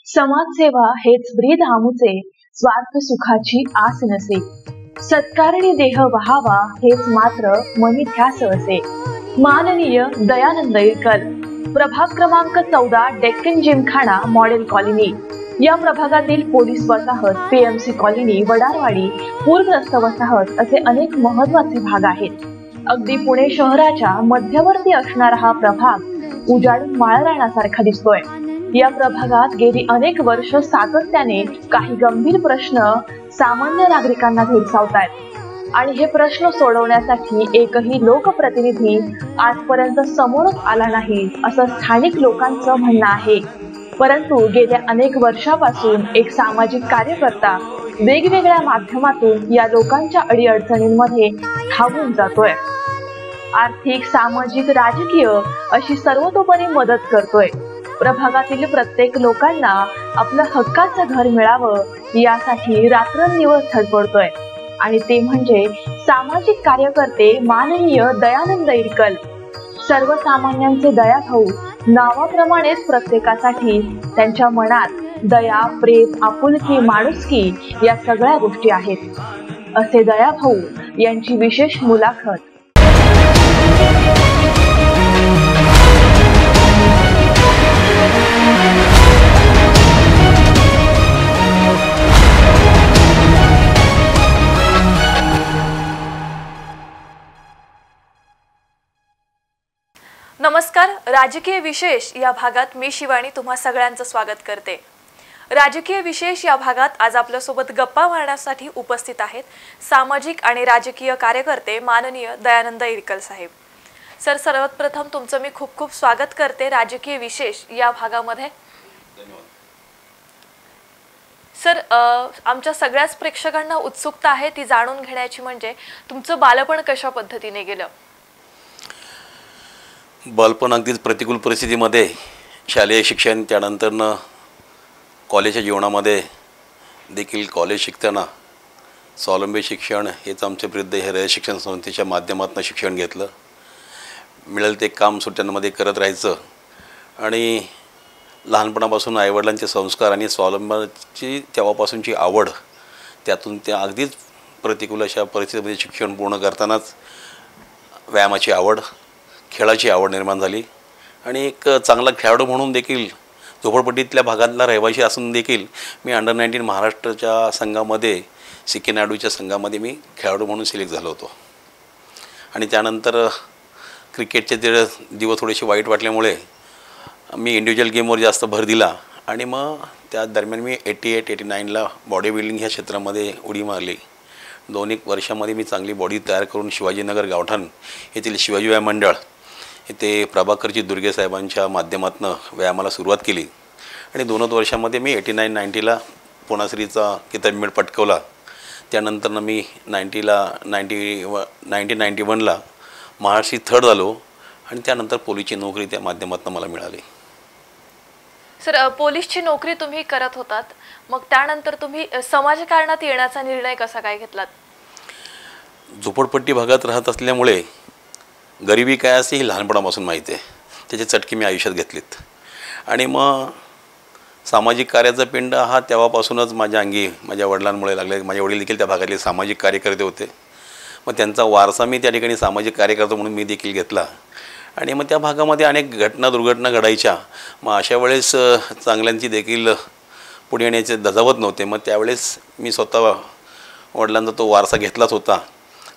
समाजसेवा हेच ब्रीद आमुचे, स्वार्थ सुखाची आस नसे. सत्कारणी देह वहावा हेच मात्र मनी ध्यास असे. माननीय दयानंद इरकल, प्रभाग क्रमांक 14, डेक्कन जिमखाना मॉडेल कॉलनी. या प्रभागातील पोलीस वसाहत, पीएमसी कॉलनी, वडारवाडी, पूरग्रस्त वसाहत असे अनेक महत्त्वाचे भाग आहेत. अगदी पुणे शहराच्या मध्यवर्ती असणारा हा प्रभाग उजाडून माळरानासारखा दिसतोय. या प्रभागात गेली अनेक वर्ष सातत्याने काही गंभीर प्रश्न सामान्य नागरिकांना भेडसावतायत आणि हे प्रश्न सोडवण्यासाठी एकही लोकप्रतिनिधी आजपर्यंत समोरच आला नाही असं स्थानिक लोकांचं म्हणणं आहे. परंतु गेल्या अनेक वर्षापासून एक सामाजिक कार्यकर्ता वेगवेगळ्या माध्यमातून या लोकांच्या अडीअडचणींमध्ये धावून जातोय. आर्थिक, सामाजिक, राजकीय अशी सर्वतोपरी मदत करतोय. प्रभागातील प्रत्येक लोकांना आपलं हक्काचं घर मिळावं यासाठी रात्रंदिवस धडपडतोय आणि ते म्हणजे सामाजिक कार्यकर्ते माननीय दयानंद इरकल. सर्वसामान्यांचे दयाभाऊ नावाप्रमाणेच प्रत्येकासाठी त्यांच्या मनात दया, प्रेम, आपुलकी, माणुसकी या सगळ्या गोष्टी आहेत. असे दयाभाऊ यांची विशेष मुलाखत. नमस्कार. राजकीय विशेष या भागात मी शिवानी तुम्हा सगळ्यांचं स्वागत करते. राजकीय विशेष या भागात आज आपल्यासोबत गप्पा मारण्यासाठी उपस्थित आहेत सामाजिक आणि राजकीय कार्यकर्ते माननीय दयानंद इरकल साहेब. सर, सर्वात प्रथम तुमचं मी खूप खूप स्वागत करते राजकीय विशेष या भागामध्ये. सर, आमच्या सगळ्याच प्रेक्षकांना उत्सुकता आहे ती जाणून घेण्याची, म्हणजे तुमचं बालपण कशा पद्धतीने गेलं? बालपण अगदीच प्रतिकूल परिस्थितीमध्ये, शालेय शिक्षण, त्यानंतरनं कॉलेजच्या जीवनामध्ये देखील कॉलेज शिकताना स्वावलंबी शिक्षण हेच आमचे प्रसिद्ध हे शिक्षण संस्थेच्या माध्यमातून शिक्षण घेतलं. मिळेल ते काम सुट्ट्यांमध्ये करत राहायचं आणि लहानपणापासून आईवडिलांचे संस्कार आणि स्वावलंबीची तेव्हापासूनची आवड, त्यातून त्या अगदीच प्रतिकूल अशा परिस्थितीमध्ये शिक्षण पूर्ण करतानाच व्यायामाची आवड, खेळाची आवड निर्माण झाली आणि एक चांगला खेळाडू म्हणून देखील झोपडपट्टीतल्या भागातला रहिवासी असून देखील मी अंडर-19 महाराष्ट्राच्या संघामध्ये, सिक्कीनाडूच्या संघामध्ये मी खेळाडू म्हणून सिलेक्ट झालो होतो. आणि त्यानंतर क्रिकेटचे ते दिवस थोडेसे वाईट वाटल्यामुळे मी इंडिव्हिज्युअल गेमवर जास्त भर दिला आणि मग त्या दरम्यान मी 88-89ला बॉडी बिल्डिंग ह्या क्षेत्रामध्ये उडी मारली. 2-1 वर्षामध्ये मी चांगली बॉडी तयार करून शिवाजीनगर गावठाण येथील शिवाजी व्यायाम मंडळ येथे प्रभाकरजी दुर्गे साहेबांच्या माध्यमातून व्यायामाला सुरुवात केली आणि 2 वर्षामध्ये मी 89-90ला पुणाश्रीचा किताब पटकवला. त्यानंतरनं मी 1991ला महाराष्ट्री 3rd झालो आणि त्यानंतर पोलीसची नोकरी त्या माध्यमातून मला मिळाली. सर, पोलीसची नोकरी तुम्ही करत होतात, मग त्यानंतर तुम्ही समाजकारणात येण्याचा निर्णय कसा काय घेतलात? झोपडपट्टी भागात राहत असल्यामुळे गरिबी काय असते ही लहानपणापासून माहिती आहे. त्याचे चटके मी आयुष्यात घेतलेत आणि मग सामाजिक कार्याचा पिंड हा तेव्हापासूनच माझ्या अंगी माझ्या वडिलांमुळे लागले. माझे वडील देखील त्या भागातले सामाजिक कार्यकर्ते होते. मग त्यांचा वारसा मी त्या ठिकाणी सामाजिक कार्यकर्ता म्हणून मी देखील घेतला आणि मग त्या भागामध्ये अनेक दुर्घटना घडायच्या. मग अशा वेळेस चांगल्यांची देखील पुढे येण्याचे दजावत नव्हते. मग त्यावेळेस मी स्वतः वडिलांचा तो वारसा घेतलाच होता.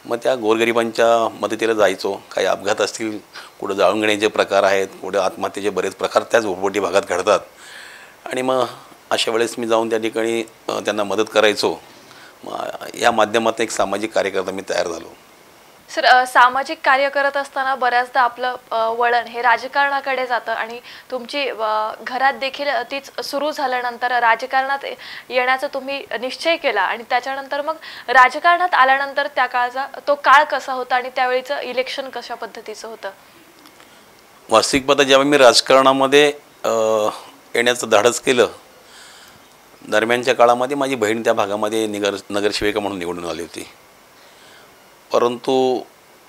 मग त्या गोरगरिबांच्या मदतीला जायचो. काही अपघात असतील, कुठं जाळून घेण्याचे प्रकार आहेत, कुठे आत्महत्येचे बरेच प्रकार त्याच झोपडपट्टी भागात घडतात आणि मग अशा वेळेस मी जाऊन त्या ठिकाणी त्यांना मदत करायचो. मग या माध्यमातून एक सामाजिक कार्यकर्ता मी तयार झालो. सर, सामाजिक कार्य करत असताना बऱ्याचदा आपलं वळण हे राजकारणाकडे जातं आणि तुमची घरात देखील तीच सुरू झाल्यानंतर राजकारणात येण्याचा तुम्ही निश्चय केला आणि त्याच्यानंतर मग राजकारणात आल्यानंतर त्या काळचा तो काळ कसा होता आणि त्यावेळीचं इलेक्शन कशा पद्धतीचं होतं? वास्तविक पाहता जेव्हा मी राजकारणामध्ये येण्याचं धाडस केलं, दरम्यानच्या काळामध्ये माझी बहीण त्या भागामध्ये नगरसेविका म्हणून निवडून आली होती. परंतु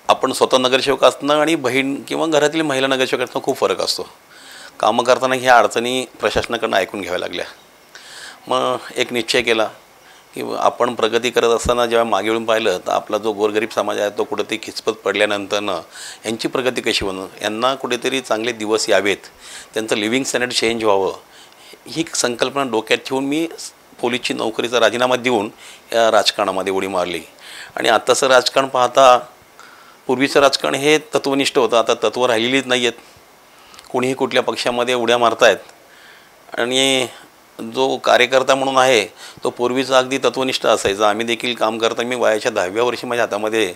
आपण स्वतः नगरसेवक असणं आणि बहीण किंवा घरातील महिला नगरसेवक असणं खूप फरक असतो. कामं करताना ह्या अडचणी प्रशासनाकडून ऐकून घ्याव्या लागल्या. मग एक निश्चय केला की आपण प्रगती करत असताना जेव्हा मागे वळून पाहिलं तर आपला जो गोरगरीब समाज आहे तो कुठेतरी खिचपत पडल्यानंतरनं यांची प्रगती कशी बनवून यांना कुठेतरी चांगले दिवस यावेत, त्यांचं लिव्हिंग स्टँडर्ड चेंज व्हावं, ही संकल्पना डोक्यात ठेवून मी पोलीसची नोकरीचा राजीनामा देऊन या राजकारणामध्ये उडी मारली. आणि आत्ताचं राजकारण पाहता पूर्वीचं राजकारण हे तत्वनिष्ठ होतं, आता तत्त्व राहिलेलीच नाही आहेत. कुणीही कुठल्या पक्षामध्ये उड्या मारतायत आणि जो कार्यकर्ता म्हणून आहे तो पूर्वीचा अगदी तत्वनिष्ठ असायचा. आम्ही देखील काम करता मी वयाच्या 10व्या वर्षी माझ्या हातामध्ये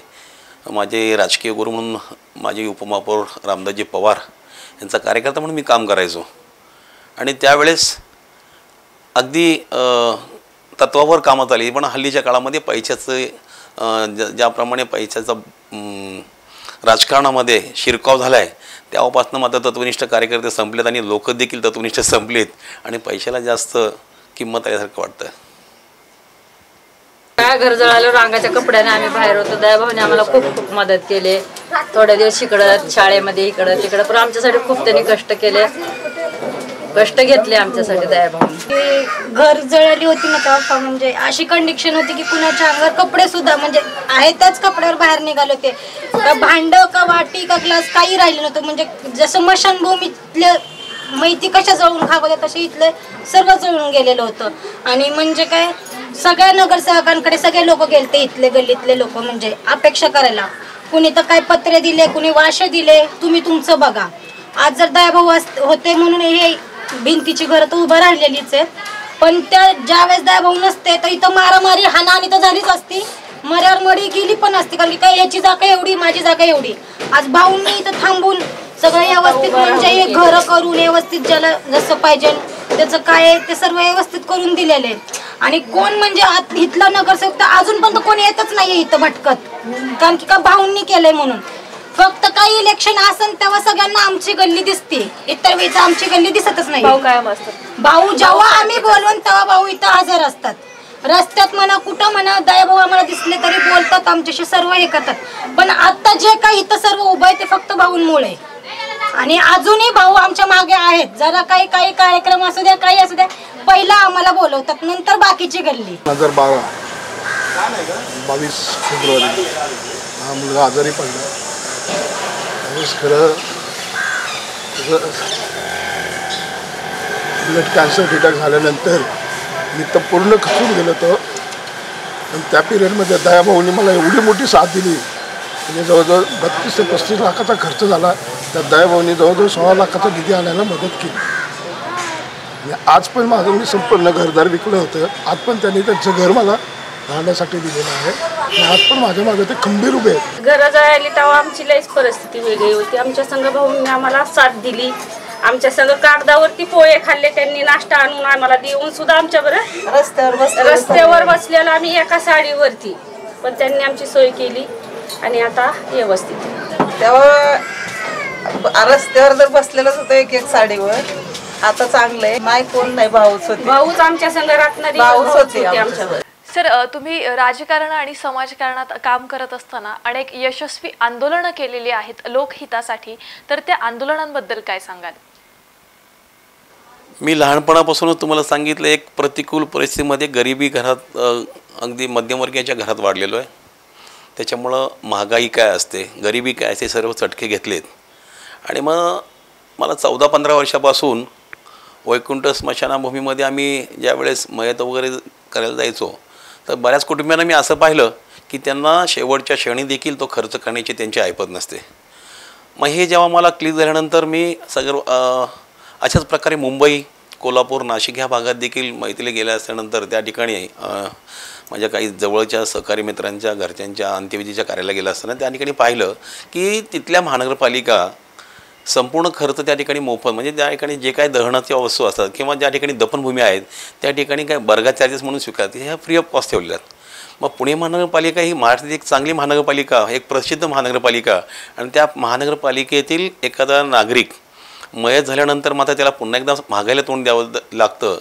माझे राजकीय गुरु म्हणून माझे उपमहापौर रामदासजी पवार यांचा कार्यकर्ता म्हणून मी काम करायचो. आणि त्यावेळेस अगदी तत्वावर कामात आली. पण हल्लीच्या काळामध्ये पैशाचं ज्याप्रमाणे पैशाचा राजकारणामध्ये शिरकाव झाला आहे तेव्हापासून मात्र तत्वनिष्ठ कार्यकर्ते संपलेत आणि लोक देखील तत्वनिष्ठ संपलेत आणि पैशाला जास्त किंमत आल्यासारखं वाटतं. काय घर जळालं रांगाच्या कपड्याने आम्ही बाहेर होतो. दयाभाऊने आम्हाला खूप खूप मदत केली. थोडे दिवस इकडं शाळेमध्ये इकडं तिकडं, पण आमच्यासाठी खूप त्यांनी कष्ट केले, कष्ट घेतले आमच्यासाठी दयाभाऊने. घर जळाली होती ना तेव्हा म्हणजे अशी कंडिशन होती की कुणाच्या अंगावर कपडे सुद्धा म्हणजे आहे त्याच कपड्यावर बाहेर निघाले होते. का भांड का वाटी का ग्लास काही राहिलं नव्हतं. म्हणजे जसं स्मशानभूमीतले मैती कशा जळून खावं तसे इथले सर्व जळून गेलेलं होतं. आणि म्हणजे काय सगळ्या नगरसेवकांकडे सगळे लोक गेलते, इथले गल्लीतले लोक म्हणजे अपेक्षा करायला. कुणी तर काय पत्रे दिले, कुणी वाशे दिले, तुम्ही तुमचं बघा. आज जर दयाभाऊ होते म्हणून हे भिंतीची घरं तर उभं राहिलेलीच आहेत. पण त्या ज्यावेळेस दयाभाऊ नसते तर इथं मारामारी हाणाहाणी तर झालीच असती, मर्यावर मडी गेली पण असती. कारण की काय याची जागा एवढी माझी जागा एवढी. आज भाऊंनी इथं थांबून सगळं व्यवस्थित म्हणजे हे घरं करून व्यवस्थित ज्याला जसं पाहिजे त्याचं काय ते सर्व व्यवस्थित करून दिलेले. आणि कोण म्हणजे इथला नगरसेवक तर अजून पण कोणी येतच नाहीये इथं भटकत, कारण की का भाऊंनी केलंय म्हणून. फक्त काही इलेक्शन असेल तेव्हा सगळ्यांना आमची गल्ली दिसते, इतर वेळेस आमची गल्ली दिसतच नाही. भाऊ कायम असतात. भाऊ जेव्हा आम्ही बोलवून तेव्हा भाऊ इथं हजर असतात. रस्त्यात म्हणा कुठं म्हणा दयाभाऊ आम्हाला दिसले तरी बोलतात, आमच्याशी सर्व हे करतात. पण आता जे काही इथं सर्व उभं आहे ते फक्त भाऊंमुळे. आणि अजूनही भाऊ आमच्या मागे आहेत. जरा काही कार्यक्रम असू द्या काही असू द्या पहिला आम्हाला बोलवतात, नंतर बाकीची गल्ली. 2012 22 फेब्रुवारी हा मुलगा आजारी पडला. त्यावेळेस खरं ब्लड कॅन्सर डिटेक्ट झाल्यानंतर मी तर पूर्ण खचून गेलो होतो. पण त्या पिरियडमध्ये दयाभाऊंनी मला एवढी मोठी साथ दिली म्हणजे जवळजवळ 32 ते 35 लाखाचा खर्च झाला. त्या दयाभाऊंनी जवळजवळ 16 लाखाचा निधी आणायला मदत केली. आणि आज पण माझं मी संपूर्ण घरदार विकलं होतं. आज पण त्यांनी त्यांचं घर मला राहण्यासाठी दिलेलं आहे. आणि आज पण माझ्या मागे ते खंबीर उभे आहेत. घरं जळाली तेव्हा आमची लईच परिस्थिती वेगळी होती. आमच्या संघ भाऊंनी आम्हाला साथ दिली. आमच्या संघ कागदावरती पोहे खाल्ले त्यांनी, नाश्ता आणून आम्हाला देऊन सुद्धा आमच्याबरोबर रस्त्यावर बसलेला आम्ही एका साडीवरती, पण त्यांनी आमची सोय केली आणि आता व्यवस्थित. तेव्हा रस्त्यावर जर बसलेलंच होतं एक एक साडीवर, आता चांगलं आहे. नाही कोण नाही, भाऊच होते. भाऊच आमच्या संघ राहणारी भाऊच होते आमच्यावर. सर, तुम्ही राजकारण आणि समाजकारणात काम करत असताना अनेक यशस्वी आंदोलनं केलेली आहेत लोकहितासाठी, तर त्या आंदोलनांबद्दल काय सांगाल? मी लहानपणापासूनच तुम्हाला सांगितलं एक प्रतिकूल परिस्थितीमध्ये गरिबी घरात अगदी मध्यमवर्गीयाच्या घरात वाढलेलो आहे. त्याच्यामुळं महागाई काय असते, गरिबी काय असते, सर्व चटके घेतलेत. आणि मग मला 14-15 वर्षापासून वैकुंठ स्मशानभूमीमध्ये आम्ही ज्यावेळेस मयत वगैरे करायला जायचो तर बऱ्याच कुटुंबियांना मी असं पाहिलं की त्यांना शेवटच्या क्षणी देखील तो खर्च करण्याची त्यांची ऐपत नसते. मग हे जेव्हा मला क्लिक झाल्यानंतर मी सगळं अशाच प्रकारे मुंबई, कोल्हापूर, नाशिक ह्या भागात देखील मैत्रीला गेल्या असल्यानंतर त्या ठिकाणी माझ्या काही जवळच्या सहकारी मित्रांच्या घरच्यांच्या अंत्यविधीच्या कार्याला गेलं असताना त्या ठिकाणी पाहिलं की तिथल्या महानगरपालिका संपूर्ण खर्च त्या ठिकाणी मोफत, म्हणजे त्या ठिकाणी जे काही दहनाच्या वस्तू असतात किंवा ज्या ठिकाणी दफनभूमी आहेत त्या ठिकाणी काय बर्गा चार्जेस म्हणून स्वीकारते, ह्या फ्री ऑफ कॉस्ट ठेवलेल्या आहेत. मग पुणे महानगरपालिका ही महाराष्ट्रात एक चांगली महानगरपालिका, एक प्रसिद्ध महानगरपालिका, आणि त्या महानगरपालिकेतील एखादा नागरिक मयत झाल्यानंतर मात्र त्याला पुन्हा एकदा महागाईला तोंड द्यावं लागतं.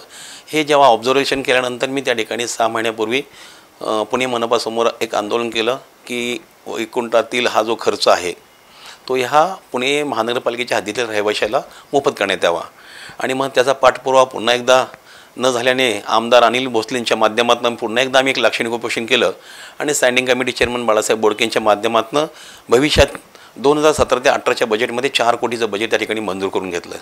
हे जेव्हा ऑब्झर्वेशन केल्यानंतर मी त्या ठिकाणी 6 महिन्यापूर्वी पुणे मनपासमोर एक आंदोलन केलं की वैकुंठातील हा जो खर्च आहे तो ह्या पुणे महानगरपालिकेच्या हद्दीतील रहिवाशाला मोफत करण्यात यावा. आणि मग त्याचा पाठपुरावा पुन्हा एकदा न झाल्याने आमदार अनिल भोसलेंच्या माध्यमातून पुन्हा एकदा आम्ही एक लाक्षणिक उपोषण केलं आणि स्टँडिंग कमिटी चेअरमन बाळासाहेब बोडकेंच्या माध्यमातून भविष्यात 2017 ते 18च्या बजेटमध्ये 4 कोटीचं बजेट त्या ठिकाणी मंजूर करून घेतलं.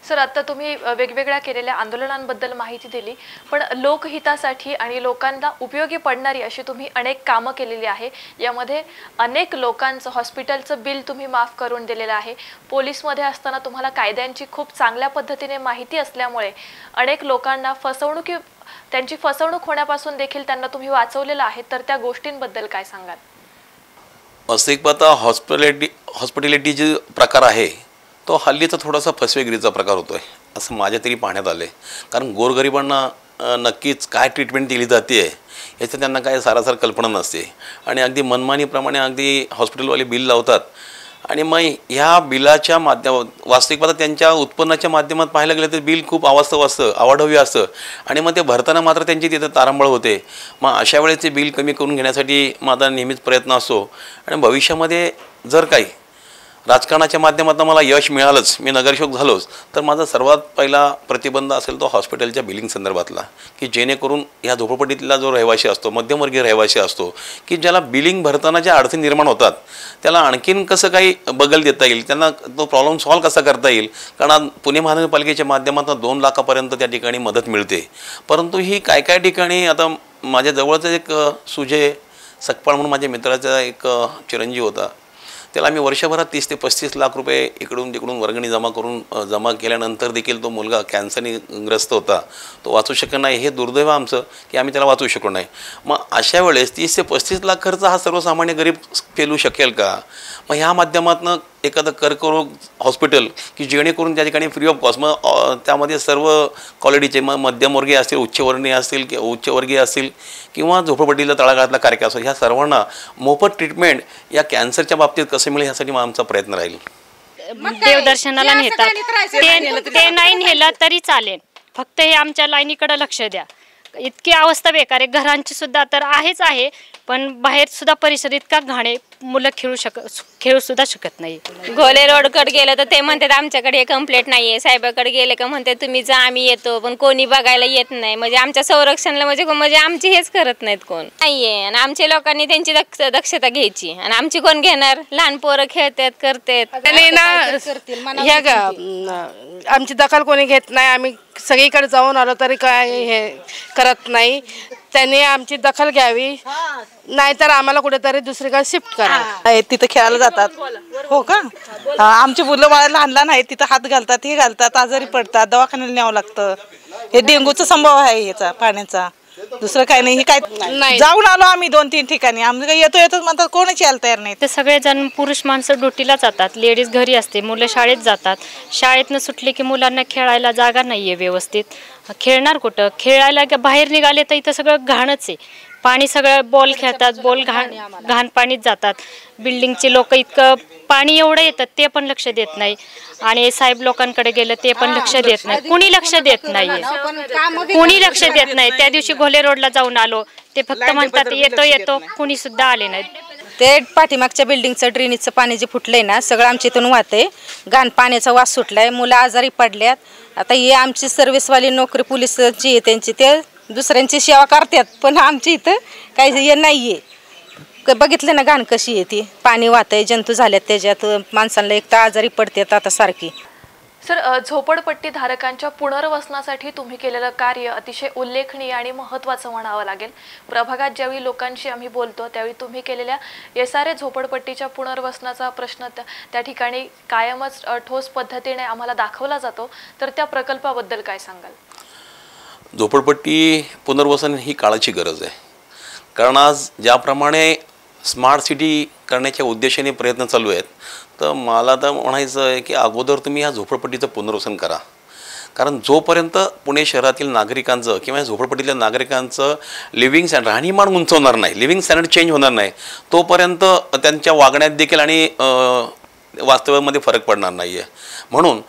सर, आता तुम्ही वेगवेगळ्या केलेल्या आंदोलनांबद्दल माहिती दिली, पण लोकहितासाठी आणि लोकांना उपयोगी पडणारी अशी तुम्ही अनेक कामं केलेली आहे. यामध्ये अनेक लोकांचं हॉस्पिटलचं बिल तुम्ही माफ करून दिलेलं आहे. पोलीसमध्ये असताना तुम्हाला कायद्यांची खूप चांगल्या पद्धतीने माहिती असल्यामुळे अनेक लोकांना त्यांची फसवणूक होण्यापासून देखील त्यांना तुम्ही वाचवलेलं आहे. तर त्या गोष्टींबद्दल काय सांगाल? वास्तविक पाहता हॉस्पिटॅलिटी जो प्रकार आहे तो हल्लीचा थोडासा फसवेगिरीचा प्रकार होतो आहे असं माझ्या तरी पाहण्यात आलं आहे. कारण गोरगरिबांना नक्कीच काय ट्रीटमेंट दिली जाते आहे याचं त्यांना काय सारासार कल्पना नसते आणि अगदी मनमानीप्रमाणे अगदी हॉस्पिटलवाले बिल लावतात आणि मग ह्या बिलाच्या वास्तविक पाहता त्यांच्या उत्पन्नाच्या माध्यमात पाहायला गेलं तर बिल खूप अवास्तव असतं, अवाढव्य असतं आणि मग ते भरताना मात्र त्यांची तिथं तारांबळ होते. मग अशा वेळेस ते बिल कमी करून घेण्यासाठी माझा नेहमीच प्रयत्न असतो आणि भविष्यामध्ये जर काही राजकारणाच्या माध्यमातून मला यश मिळालंच, मी नगरसेवक झालोच, तर माझा सर्वात पहिला प्रतिबंध असेल तो हॉस्पिटलच्या बिलिंग संदर्भातला, की जेणेकरून ह्या झोपडपट्टीतला जो रहिवासी असतो, मध्यमवर्गीय रहिवासी असतो, की ज्याला बिलिंग भरताना ज्या अडचणी निर्माण होतात त्याला आणखीन कसं काही बगल देता येईल, त्यांना तो प्रॉब्लेम सॉल्व्ह कसा करता येईल. कारण पुणे महानगरपालिकेच्या माध्यमातून 2 लाखापर्यंत त्या ठिकाणी मदत मिळते. परंतु ही काय ठिकाणी आता माझ्या जवळचा एक सुजय सकपाळ म्हणून माझ्या मित्राचा एक चिरंजीव होता, त्याला मी वर्षभरात 30 ते 35 लाख रुपये इकडून तिकडून वर्गणी जमा केल्यानंतर देखील तो मुलगा कॅन्सरने ग्रस्त होता, तो वाचू शकत नाही. हे दुर्दैव आमचं की आम्ही त्याला वाचू शकलो नाही. मग अशा वेळेस 30 ते 35 लाख खर्च हा सर्वसामान्य गरीब पेलू शकेल का? मग ह्या माध्यमातून एखादं कर्करोग हॉस्पिटल की जेणेकरून त्या ठिकाणी फ्री ऑफ कॉस्ट, मग त्यामध्ये सर्व क्वालिटीचे मग मध्यमवर्गीय असतील, उच्चवर्गीय असतील किंवा झोपडपट्टीला तळागाळातला कार्यक्रम असतो, ह्या सर्वांना मोफत ट्रीटमेंट या कॅन्सरच्या बाबतीत कसं मिळेल ह्यासाठी आमचा प्रयत्न राहील. देवदर्शनाला नेतात ते नाही नेलं तरी चालेल, फक्त हे आमच्या लाईनीकडे लक्ष द्या. इतकी अवस्था बेकार आहे, घरांची सुद्धा तर आहेच आहे, पण बाहेर सुद्धा परिसर इतका घाण आहे, मुलं खेळू सुद्धा शकत नाही. घोले रोडकडे गेलं तर ते म्हणतात आमच्याकडे कंप्लेंट नाहीये, साहेबाकडे गेले का म्हणते तुम्ही जा आम्ही येतो, पण कोणी बघायला येत नाही. म्हणजे आमच्या संरक्षणाला म्हणजे आमची हेच करत नाहीत कोण नाहीये आणि आमच्या लोकांनी त्यांची दक्षता घ्यायची आणि आमची कोण घेणार? लहान पोरं खेळतात करतात आमची दखल कोणी घेत नाही. आम्ही सगळीकडे जाऊन आलो तरी काय हे करत नाही. त्यांनी आमची दखल घ्यावी, नाहीतर आम्हाला कुठेतरी दुसरीकडे शिफ्ट करा. तिथं खेळायला जातात. हो का? आमची मुलं बाळ लहान आहेत, तिथं हात घालतात, हे घालतात, आजारी पडतात, दवाखान्याला न्यावं लागतं. हे डेंग्यूचा संभव आहे याचा पाण्याचा, दुसरं काही नाही. हे काय जाऊन आलो आम्ही 2-3 ठिकाणी, आम्ही काही येतो म्हणतात, कोणच यायला तयार नाही. ते सगळेजण पुरुष माणसं ड्युटीला जातात, लेडीज घरी असते, मुलं शाळेत जातात. शाळेतनं सुटले की मुलांना खेळायला जागा नाहीये व्यवस्थित. खेळणार कुठं? खेळायला बाहेर निघाले तर इथं सगळं घाणच आहे. पाणी सगळं बॉल खेळतात, बॉल घाण पाणीच जातात. बिल्डिंगचे लोक इतकं पाणी एवढं येतात ते पण लक्ष देत नाही आणि साहेब लोकांकडे गेलं ते पण लक्ष देत नाही. कुणी लक्ष देत नाहीये, कुणी लक्ष देत नाही. त्या दिवशी घोले रोडला जाऊन आलो, ते फक्त म्हणतात येतो, कुणी सुद्धा आले नाहीत. ते पाठीमागच्या बिल्डिंगचं ड्रेनेजचं पाणी जे फुटलंय ना, सगळं आमच्या इथून वाहतंय. घाण पाण्याचा वास सुटलाय, मुलं आजारी पडल्यात. आता हे आमची सर्व्हिसवाली नोकरी पोलिसची आहे त्यांची, ते दुसऱ्यांची सेवा करतात, पण आमची इथं काही हे नाहीये. बघितलं ना घाण कशी आहे ती, पाणी वाहतंय, जंतू झाल्यात त्याच्यात, माणसांना एक तर आजारी पडतात आता सारखी. सर, झोपडपट्टी धारकांच्या पुनर्वसनासाठी तुम्ही केलेलं कार्य अतिशय उल्लेखनीय आणि महत्त्वाचं म्हणावं लागेल. प्रभागात ज्यावेळी लोकांशी आम्ही बोलतो त्यावेळी तुम्ही केलेल्या SRA झोपडपट्टीच्या पुनर्वसनाचा प्रश्न त्या ठिकाणी कायमच ठोस पद्धतीने आम्हाला दाखवला जातो. तर त्या प्रकल्पाबद्दल काय सांगाल? झोपडपट्टी पुनर्वसन ही काळाची गरज आहे. कारण आज ज्याप्रमाणे स्मार्ट सिटी करण्याच्या उद्देशाने प्रयत्न चालू आहेत, तर मला तर म्हणायचं आहे की अगोदर तुम्ही ह्या झोपडपट्टीचं पुनर्वसन करा. कारण जोपर्यंत पुणे शहरातील नागरिकांचं किंवा झोपडपट्टीतल्या नागरिकांचं लिव्हिंग स्टँडर्ड राहणीमान उंचवणार नाही, लिव्हिंग स्टँडर्ड चेंज होणार नाही, तोपर्यंत त्यांच्या वागण्यात देखील आणि वास्तव्यामध्ये फरक पडणार नाही आहे. म्हणून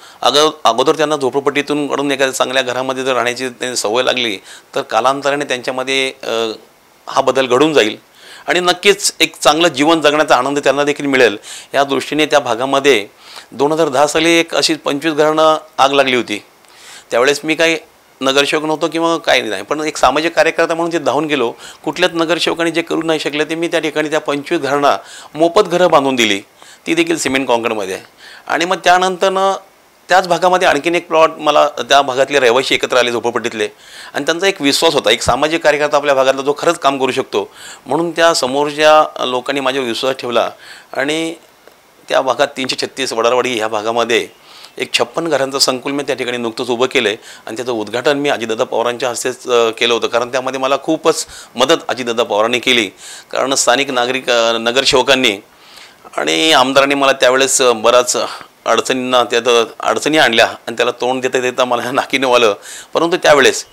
अगोदर त्यांना झोपडपट्टीतून कडून एखाद्या चांगल्या घरामध्ये जर राहण्याची सवय लागली तर कालांतराने त्यांच्यामध्ये हा बदल घडून जाईल आणि नक्कीच एक चांगलं जीवन जगण्याचा आनंद त्यांना देखील मिळेल. या दृष्टीने त्या भागामध्ये 2010 साली एक अशी 25 घरांना आग लागली होती. त्यावेळेस मी काही नगरसेवक नव्हतो किंवा काही नाही, पण एक सामाजिक कार्यकर्ता म्हणून जे धावून गेलो. कुठल्याच नगरसेवकांनी जे करू नाही शकले ते मी त्या ठिकाणी त्या 25 घरांना मोफत घरं बांधून दिली, ती देखील सिमेंट कॉन्क्रीटमध्ये. आणि मग त्यानंतरनं त्याच भागामध्ये आणखीन एक प्लॉट मला त्या भागातले रहिवासी एकत्र आले झोपडपट्टीतले, आणि त्यांचा एक विश्वास होता, एक सामाजिक कार्यकर्ता आपल्या भागातला जो खरंच काम करू शकतो, म्हणून त्या समोरच्या लोकांनी माझ्यावर विश्वास ठेवला. आणि त्या भागात 336 वडारवाडी ह्या भागामध्ये एक 56 घरांचं संकुल मी त्या ठिकाणी नुकतंच उभं केलं आहे, आणि त्याचं उद्घाटन मी अजितदादा पवारांच्या हस्तेच केलं होतं. कारण त्यामध्ये मला खूपच मदत अजितदादा पवारांनी केली, कारण स्थानिक नगरसेवकांनी आणि आमदारांनी मला त्यावेळेस बराच अडचणी आणल्या, आणि त्याला तोंड देता देता मला नाकीनं आलं. परंतु त्यावेळेस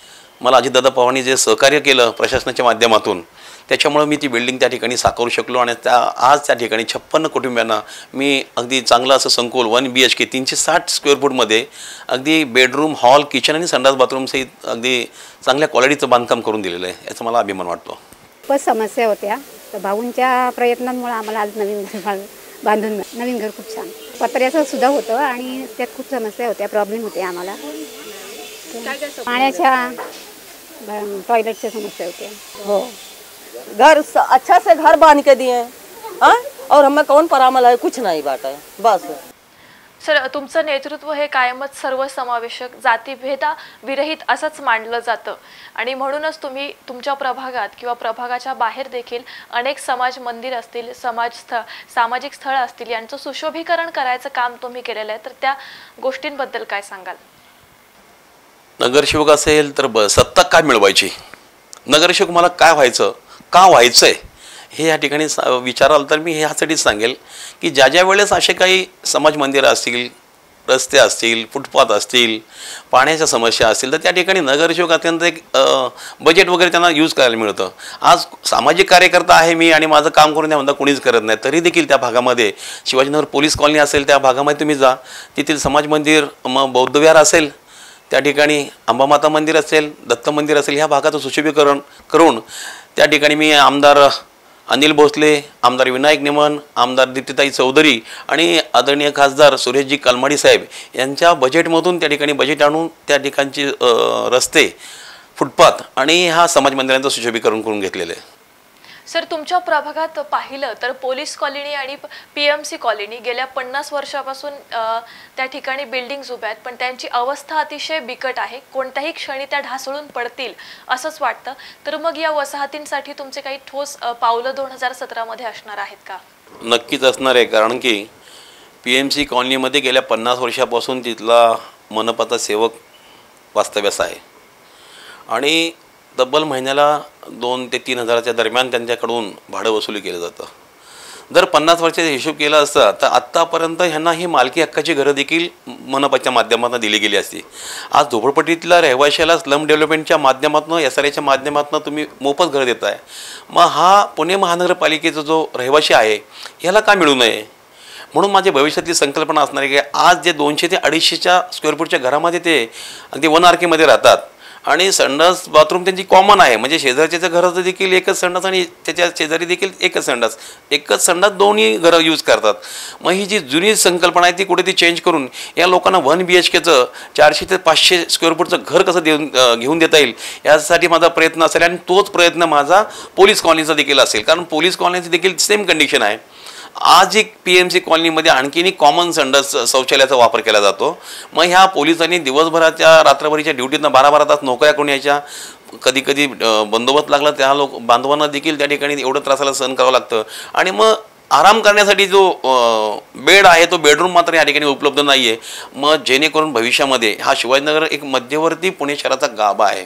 मला अजितदादा पवारांनी जे सहकार्य केलं प्रशासनाच्या माध्यमातून, त्याच्यामुळे मी ती बिल्डिंग त्या ठिकाणी साकारू शकलो. आणि आज त्या ठिकाणी 56 कुटुंबियांना मी अगदी चांगलं असं संकुल 1 BHK 360 स्क्वेअर फूटमध्ये अगदी बेडरूम, हॉल, किचन आणि संडास बाथरूम सहित अगदी चांगल्या क्वालिटीचं बांधकाम करून दिलेलं आहे, याचा मला अभिमान वाटतो. खूपच समस्या होत्या, तर भाऊंच्या प्रयत्नांमुळे आम्हाला आज नवीन घर बांधून नवीन घर खूप छान पत्र्याचं सुद्धा होतं, आणि त्यात खूप समस्या होत्या, प्रॉब्लेम होते आम्हाला. पाण्याच्या, टॉयलेटच्या समस्या होत्या. हो, घर अच्छा से घर बांध के दिए हाँ, और हमें कौन परामल है, कुछ नहीं बात है बस. सर, तुमचं नेतृत्व हे कायमच सर्वसमावेशक, जातीभेदा विरहित असंच मानलं जातं, आणि म्हणूनच तुम्ही तुमच्या प्रभागात किंवा प्रभागाच्या बाहेर देखील अनेक समाज मंदिर असतील, सामाजिक स्थळ असतील, यांचं सुशोभीकरण करायचं काम तुम्ही केलेलं आहे. तर त्या गोष्टींबद्दल काय सांगाल? नगरसेवक असेल तर सत्ता काय मिळवायची, नगरसेवक मला काय व्हायचं, का व्हायचंय, हे या ठिकाणी विचाराल तर मी ह्यासाठीच सांगेल की ज्या ज्या वेळेस असे काही समाज मंदिरं असतील, रस्ते असतील, फुटपाथ असतील, पाण्याच्या समस्या असतील, तर त्या ठिकाणी नगरसेवक अत्यंत एक बजेट वगैरे त्यांना यूज करायला मिळतं. आज सामाजिक कार्यकर्ता आहे मी, आणि माझं काम करून द्या कोणीच करत नाही, तरी देखील त्या भागामध्ये शिवाजीनगर पोलीस कॉलनी असेल, त्या भागामध्ये तुम्ही जा, तेथील समाज मंदिर, मग बौद्धविहार असेल, त्या ठिकाणी अंबामाता मंदिर असेल, दत्त मंदिर असेल, ह्या भागाचं सुशोभीकरण करून त्या ठिकाणी मी आमदार अनिल भोसले, आमदार विनायक निमन, आमदार दीप्तीताई चौधरी आणि आदरणीय खासदार सुरेशजी कलमाडी साहेब यांच्या बजेटमधून त्या ठिकाणी बजेट आणून त्या ठिकाणचे रस्ते, फुटपाथ आणि ह्या समाज मंदिरांचं सुशोभीकरण करून घेतलेलं आहे. सर, तुमच्या प्रभागात पाहिलं तर पोलीस कॉलनी आणि PMC कॉलनी गेल्या 50 वर्षापासून त्या ठिकाणी बिल्डिंग्स उभ्या आहेत, पण त्यांची अवस्था अतिशय बिकट आहे. कोणत्याही क्षणी त्या ढासळून पडतील असंच वाटतं. तर मग या वसाहतींसाठी तुमचे काही ठोस पावलं 2017 मध्ये असणार आहेत का? नक्कीच असणार आहे, कारण की PMC कॉलनीमध्ये गेल्या 50 वर्षापासून तिथला मनपाचा सेवक वास्तव्यास आहे, आणि तब्बल महिन्याला 2 ते 3 हजाराच्या दरम्यान त्यांच्याकडून भाडं वसुली केलं जातं. जर 50 वर्षाचा हिशोब केला असता तर आत्तापर्यंत ह्यांना ही मालकी हक्काची घरं देखील मनपाच्या माध्यमातून दिली गेली असती. आज झोपडपट्टीतल्या रहिवाशाला स्लम डेव्हलपमेंटच्या माध्यमातून, SRAच्या माध्यमातून तुम्ही मोफत घर देत आहे. मग हा पुणे महानगरपालिकेचा जो रहिवाशी आहे ह्याला का मिळू नये, म्हणून माझी भविष्यातली संकल्पना असणार आहे की आज जे 200 ते 250 स्क्वेअर फूटच्या घरामध्ये ते अगदी 1 RKमध्ये राहतात, आणि संडास बाथरूम त्यांची कॉमन आहे, म्हणजे शेजारच्या घराचं देखील एकच संडास आणि त्याच्या शेजारी देखील एकच संडास दोन्ही घरं यूज करतात. मग ही जी जुनी संकल्पना आहे ती कुठे ती चेंज करून या लोकांना 1 BHKचं 400 ते 500 स्क्वेअर फूटचं घर कसं घेऊन देता येईल यासाठी माझा प्रयत्न असेल. आणि तोच प्रयत्न माझा पोलीस कॉलनीचा देखील असेल, कारण पोलीस कॉलनीची देखील सेम कंडिशन आहे. आज एक PMC कॉलनीमध्ये आणखीन एक कॉमन संडास शौचालयाचा वापर केला जातो. मग ह्या पोलिसांनी दिवसभराच्या रात्रभरीच्या ड्युटीतनं 12-12 तास नोकऱ्या करून यायच्या, कधी कधी बंदोबस्त लागला त्या बांधवांना देखील त्या ठिकाणी एवढं त्रासाला सहन करावं लागतं. आणि मग आराम करण्यासाठी जो बेड आहे तो बेडरूम मात्र या ठिकाणी उपलब्ध नाही आहे. मग जेणेकरून भविष्यामध्ये हा शिवाजीनगर एक मध्यवर्ती पुणे शहराचा गाभा आहे.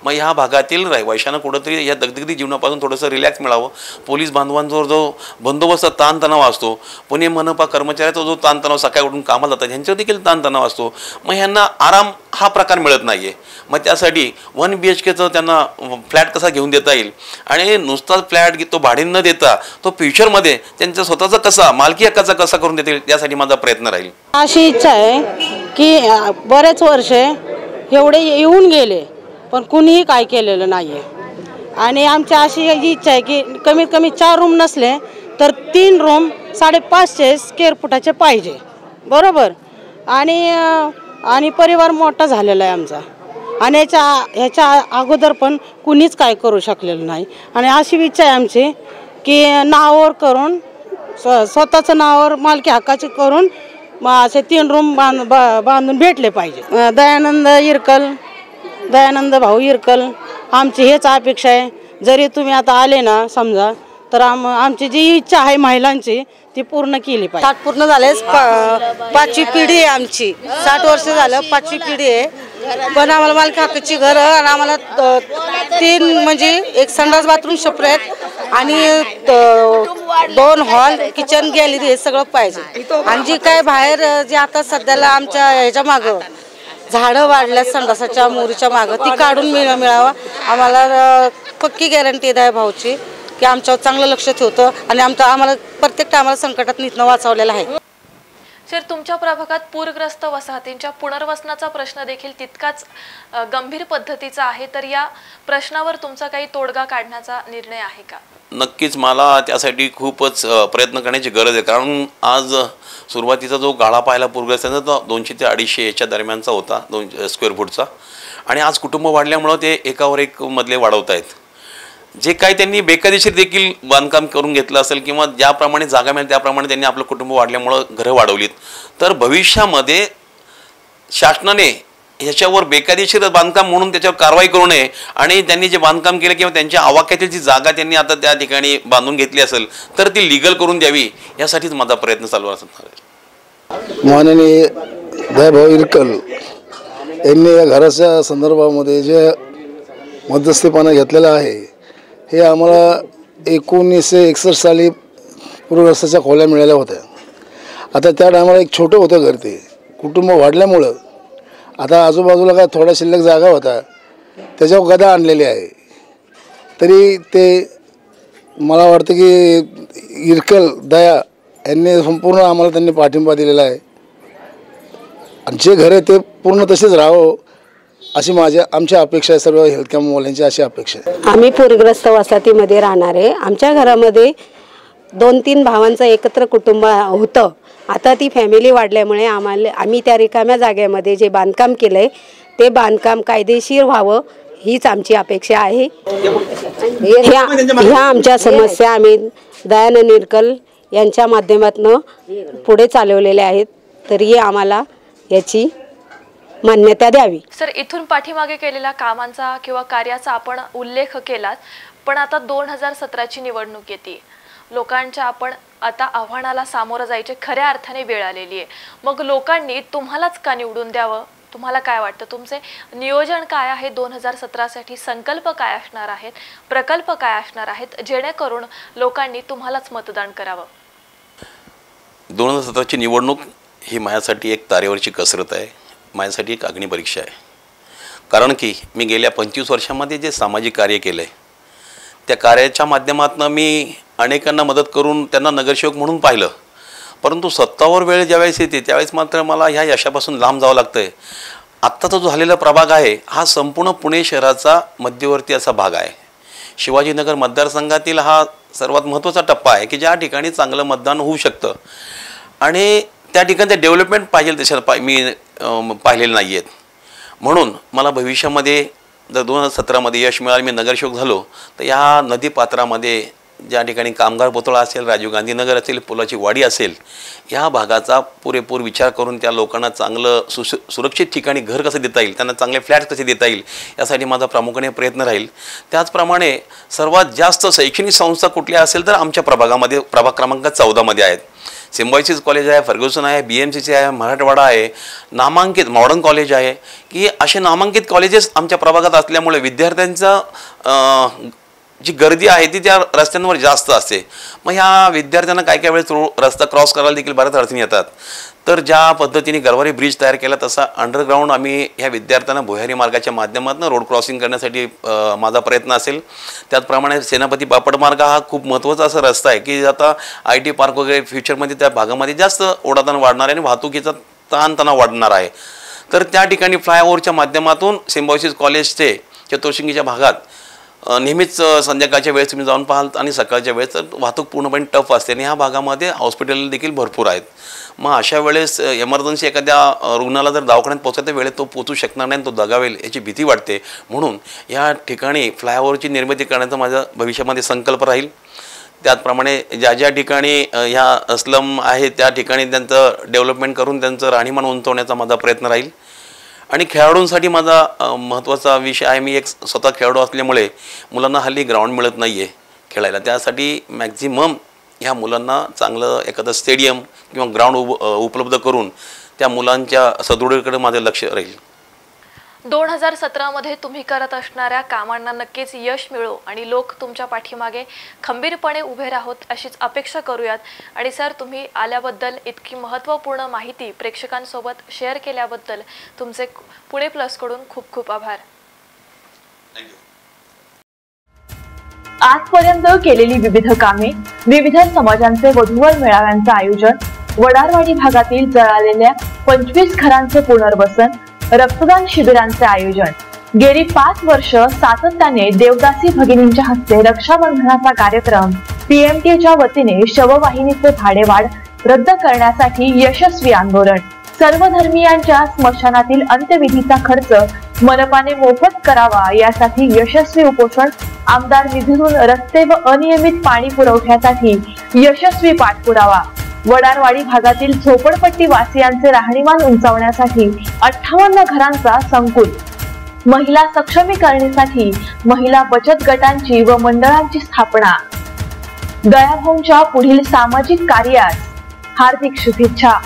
मग ह्या भागातील रहिवाशांना कुठंतरी या दगदगी जीवनापासून थोडंसं रिलॅक्स मिळावं. पोलीस बांधवांचा जो बंदोबस्त ताणतणाव असतो, पुणे मनपा कर्मचाऱ्याचा जो ताणतणाव सकाळी उठून कामाला जातात ह्यांच्यावर देखील ताणतणाव असतो, मग ह्यांना आराम हा प्रकार मिळत नाही आहे. मग त्यासाठी 1 BHKचं त्यांना फ्लॅट कसा घेऊन देता येईल, आणि नुसताच फ्लॅट तो भाड्याने न देता तो फ्युचरमध्ये त्यांचा स्वतःचा कसा मालकी हक्काचा कसा करून देता येईल यासाठी माझा प्रयत्न राहील. अशी इच्छा आहे की बरेच वर्ष एवढे येऊन गेले पण कुणीही काय केलेलं नाही आहे. आणि आमची अशी इच्छा आहे की कमीत कमी 4 रूम नसले तर 3 रूम 550 स्क्वेअर फुटाचे पाहिजे, बरोबर. आणि परिवार मोठा झालेला आहे आमचा, आणि ह्याच्या अगोदर पण कुणीच काय करू शकलेलं नाही. आणि अशी इच्छा आहे आमची की नावावर करून स्वतःचं नावावर मालकी हक्काचे करून असे 3 रूम बांधून भेटले पाहिजे. दयानंद भाऊ इरकल आमची हेच अपेक्षा आहे. जरी तुम्ही आता आले ना समजा तर आमची जी इच्छा आहे महिलांची ती पूर्ण केली पाहिजे. 60 पूर्ण झाले, 5वी पिढी आहे आमची. 60 वर्ष झालं 5वी पिढी आहे. पण आम्हाला मालकी हक्काची घरं आणि आम्हाला 3 म्हणजे एक संडास बाथरूम सेपरेट आणि 2 हॉल किचन गॅलरी हे सगळं पाहिजे. आणि जी काय बाहेर जे आता सध्याला आमच्या ह्याच्या मागं झाडं वाढल्यात संडासाच्या मोरीच्या मागं ती काढून मिळावा. आम्हाला पक्की गॅरंटी आहे भाऊची की आमच्यावर चांगलं लक्ष ठेवतं आणि आम्हाला प्रत्येक टायमाला संकटात निघणं वाचवलेलं आहे. सर, तुमच्या प्रभागात पूरग्रस्त वसाहतींच्या पुनर्वसनाचा प्रश्न देखील तितकाच गंभीर पद्धतीचा आहे, तर या प्रश्नावर तुमचा काही तोडगा काढण्याचा निर्णय आहे का? नक्कीच मला त्यासाठी खूपच प्रयत्न करण्याची गरज आहे. कारण आज सुरुवातीचा जो गाळा पाहायला पूरग्रस्तांचा तो 200 ते 250 याच्या दरम्यानचा होता 2 स्क्वेअर फूटचा. आणि आज कुटुंब वाढल्यामुळं ते एकावर एक मजले वाढवत आहेत. जे काही त्यांनी बेकायदेशीर देखील बांधकाम करून घेतलं असेल किंवा ज्याप्रमाणे जागा मिळेल त्याप्रमाणे त्यांनी आपलं कुटुंब वाढल्यामुळं घरं वाढवलीत, तर भविष्यामध्ये शासनाने ह्याच्यावर बेकायदेशीर बांधकाम म्हणून त्याच्यावर कारवाई करू नये आणि त्यांनी जे बांधकाम केलं किंवा त्यांच्या आवाक्यातील जी जागा त्यांनी आता त्या ठिकाणी बांधून घेतली असेल तर ती लिगल करून द्यावी, यासाठीच माझा प्रयत्न चालू असणार आहे. माननीय दयाभाऊ इरकल यांनी या घराच्या संदर्भामध्ये जे मध्यस्थीपणा घेतलेला आहे हे आम्हाला 1961 साली पूरग्रस्ताच्या खोल्या मिळाल्या होत्या. आता त्या टायमाला एक छोटं होतं घर, ते कुटुंब वाढल्यामुळं आता आजूबाजूला काय थोडा शिल्लक जागा होता त्याच्यावर गदा आणलेली आहे. तरी ते मला वाटतं की इरकल दया यांनी संपूर्ण आम्हाला त्यांनी पाठिंबा दिलेला आहे आणि जे घर आहे ते पूर्ण तसेच राहावं अशी आमच्या अपेक्षा आहे. सर्व हेल्थ कॅम्पवाल्यांची अशी अपेक्षा आहे. आम्ही पूरग्रस्त वसाहतीमध्ये राहणार आहे. आमच्या घरामध्ये 2-3 भावांचं एकत्र कुटुंब होतं. आता ती फॅमिली वाढल्यामुळे आम्ही त्या रिकाम्या जागेमध्ये जे बांधकाम केलं आहे ते बांधकाम कायदेशीर व्हावं हीच आमची अपेक्षा आहे. ह्या आमच्या समस्या आम्ही दयानंद इरकल यांच्या माध्यमातून पुढे चालवलेल्या आहेत. तरी आम्हाला याची मान्यता द्यावी. सर, इथून पाठीमागे केलेल्या कामांचा किंवा कार्याचा आपण उल्लेख केलात, पण आता 2017ची निवडणूक येते. लोकांच्या आपण आता आव्हानाला सामोरं जायची खऱ्या अर्थाने वेळ आलेली आहे. मग लोकांनी तुम्हालाच का निवडून द्यावं? तुम्हाला काय वाटतं? तुमचे नियोजन काय आहे 2017साठी? संकल्प काय असणार आहेत? प्रकल्प काय असणार आहेत जेणेकरून लोकांनी तुम्हालाच मतदान करावं? 2017ची निवडणूक ही माझ्यासाठी एक तारेवरची कसरत आहे, माझ्यासाठी एक अग्निपरीक्षा आहे. कारण की मी गेल्या 25 वर्षामध्ये जे सामाजिक कार्य केलं आहे त्या कार्याच्या माध्यमातून मी अनेकांना मदत करून त्यांना नगरसेवक म्हणून पाहिलं. परंतु सत्तावर वेळ ज्यावेळेस येते त्यावेळेस मात्र मला ह्या यशापासून लांब जावं लागतं आहे. आत्ताचा जो झालेला प्रभाग आहे हा संपूर्ण पुणे शहराचा मध्यवर्ती असा भाग आहे. शिवाजीनगर मतदारसंघातील हा सर्वात महत्त्वाचा टप्पा आहे की ज्या ठिकाणी चांगलं मतदान होऊ शकतं आणि त्या ठिकाणी ते डेव्हलपमेंट पाहिजे तशा मी पाहिलेले नाही आहेत. म्हणून मला भविष्यामध्ये जर 2017मध्ये यश मिळालं, मी नगरसेवक झालो, तर या नदीपात्रामध्ये ज्या ठिकाणी कामगार पुतळा असेल, राजीव गांधी नगर असेल, पुलाची वाडी असेल, या भागाचा पुरेपूर विचार करून त्या लोकांना चांगलं सुरक्षित ठिकाणी घर कसं देता येईल, त्यांना चांगले फ्लॅट कसे देता येईल यासाठी माझा प्रामुख्याने प्रयत्न राहील. त्याचप्रमाणे सर्वात जास्त शैक्षणिक संस्था कुठल्या असेल तर आमच्या प्रभागामध्ये प्रभाग क्रमांक 14मध्ये आहेत. सिम्बायोसिस कॉलेज आहे, फर्ग्युसन आहे, BMCC आहे, मराठवाडा आहे, नामांकित मॉडर्न कॉलेज आहे, की असे नामांकित कॉलेजेस आमच्या प्रभागात असल्यामुळे विद्यार्थ्यांचं जी गर्दी आहे ती त्या रस्त्यांवर जास्त असते. मग ह्या विद्यार्थ्यांना काय काय वेळेस रस्ता क्रॉस करायला देखील बऱ्याच अडचणी येतात. तर ज्या पद्धतीने गरवारे ब्रिज तयार केला तसा अंडरग्राऊंड आम्ही ह्या विद्यार्थ्यांना भुयारी मार्गाच्या माध्यमातून रोड क्रॉसिंग करण्यासाठी माझा प्रयत्न असेल. त्याचप्रमाणे सेनापती बापट मार्ग हा खूप महत्त्वाचा असा रस्ता आहे की आता IT पार्क वगैरे फ्युचरमध्ये त्या भागामध्ये जास्त ओढाताण वाढणार आहे आणि वाहतुकीचा ताणतणाव वाढणार आहे. तर त्या ठिकाणी फ्लायओव्हरच्या माध्यमातून सिम्बायोसिस कॉलेजचे चतुर्शिंगीच्या भागात नेहमीच संध्याकाळच्या वेळेस तुम्ही जाऊन पाहाल आणि सकाळच्या वेळेस तर वाहतूक पूर्णपणे टफ असते आणि ह्या भागामध्ये हॉस्पिटल देखील भरपूर आहेत. मग अशा वेळेस इमर्जन्सी एखाद्या रुग्णाला जर दवाखान्यात पोहोचायच्या वेळेत तो पोहोचू शकणार नाही, तो दगावेल याची भीती वाटते. म्हणून या ठिकाणी फ्लायओव्हरची निर्मिती करण्याचा माझा भविष्यामध्ये संकल्प राहील. त्याचप्रमाणे ज्या ज्या ठिकाणी ह्या स्लम आहे त्या ठिकाणी त्यांचं डेव्हलपमेंट करून त्यांचं राहणीमान उंचावण्याचा माझा प्रयत्न राहील. आणि खेळाडूंसाठी माझा महत्त्वाचा विषय आहे, मी एक स्वतः खेळाडू असल्यामुळे मुलांना हल्ली ग्राउंड मिळत नाही आहे खेळायला. त्यासाठी मॅक्झिमम ह्या मुलांना चांगलं एखादं स्टेडियम किंवा ग्राउंड उपलब्ध करून त्या मुलांच्या सदृढीकडे माझं लक्ष राहील. 2017 मध्ये तुम्ही करत असणाऱ्या कामांना नक्कीच यश मिळो आणि लोक तुमच्या पाठीमागे खंबीरपणे उभे राहोत अशीच अपेक्षा करूयात. आणि सर, तुम्ही आल्याबद्दल इतकी महत्त्वपूर्ण माहिती प्रेक्षकांसोबत शेअर केल्याबद्दल तुमचे पुणे प्लस कडून खूप खूप आभार. आजपर्यंत केलेली विविध कामे, विविध समाजांचे वधूवर मेळाव्यांचे आयोजन, वडारवाडी भागातील जळालेल्या 25 घरांचे पुनर्वसन, रक्तदान शिबिरांचे आयोजन, गेली 5 वर्ष सातत्याने देवदासी भगिनींच्या हस्ते रक्षाबंधनाचा कार्यक्रम, PMTच्या वतीने शववाहिनीचे भाडेवाढ रद्द करण्यासाठी यशस्वी आंदोलन, सर्व धर्मीयांच्या स्मशानातील अंत्यविधीचा खर्च मनपाने मोफत करावा यासाठी यशस्वी उपोषण, आमदार निधीतून रस्ते व अनियमित पाणी पुरवठ्यासाठी यशस्वी पाठपुरावा, वडारवाडी भागातील झोपडपट्टी वासियांचे राहणीमान उंचावण्यासाठी 58 घरांचा संकुल, महिला सक्षमीकरणेसाठी महिला बचत गटांची व मंडळांची स्थापना. दयाभाऊंच्या पुढील सामाजिक कार्यास हार्दिक शुभेच्छा.